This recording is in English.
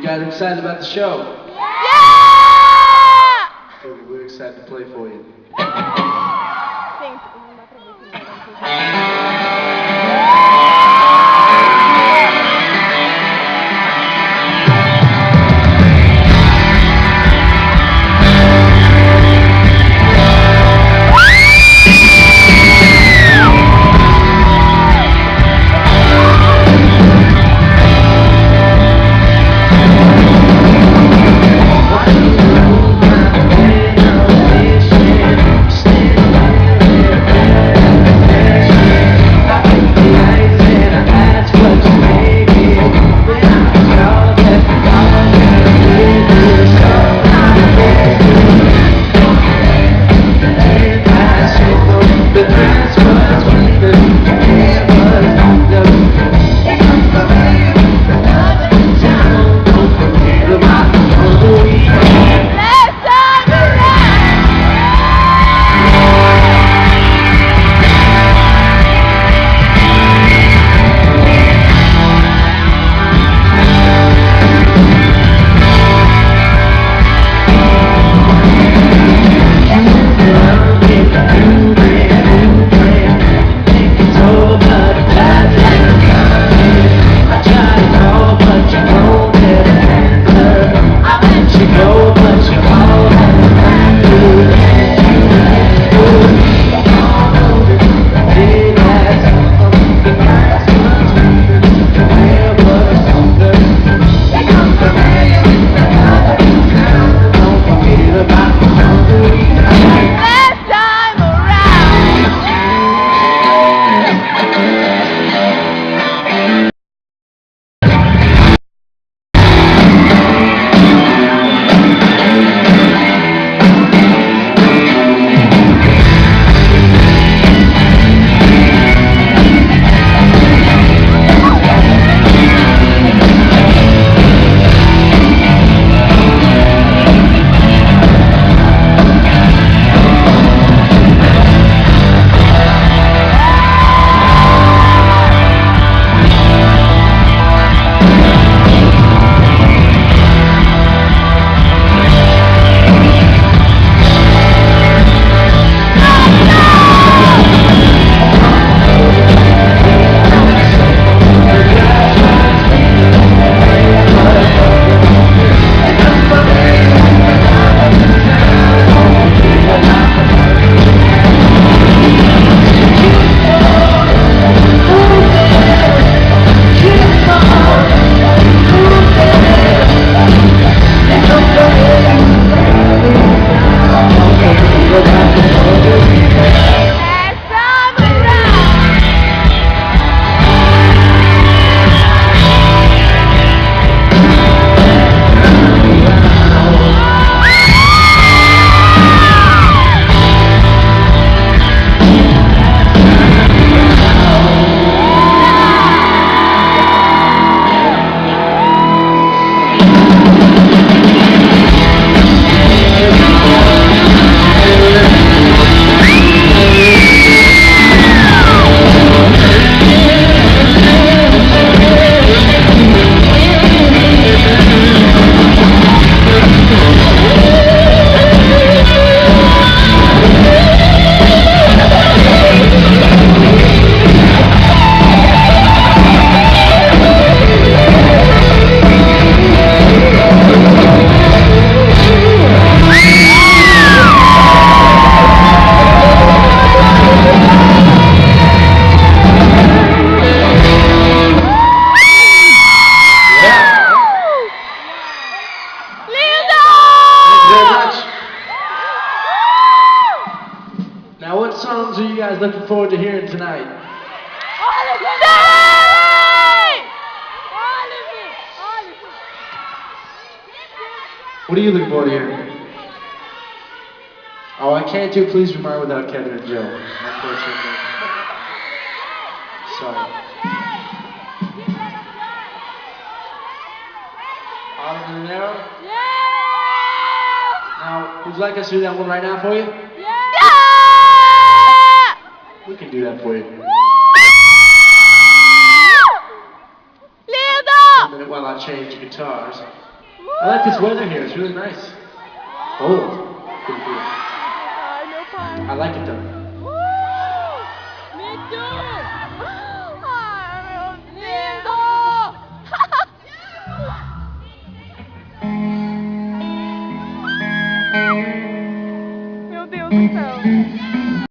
guys excited about the show? Yeah! Good, we're excited to play for you. Songs are you guys looking forward to hearing tonight? What are you looking forward to hearing? Oh, I can't do Please Remind without Kevin and Joe, unfortunately. Sorry. Autumn and Arrow? Yeah! Now, would you like us to do that one right now for you? Yeah! We can do that for you. Leonardo! A minute while I change guitars. I like this weather here. It's really nice. Cold. Pretty cool. Ai, meu pai. I like it though. Me too! Ai, meu Deus! Meu Deus do céu.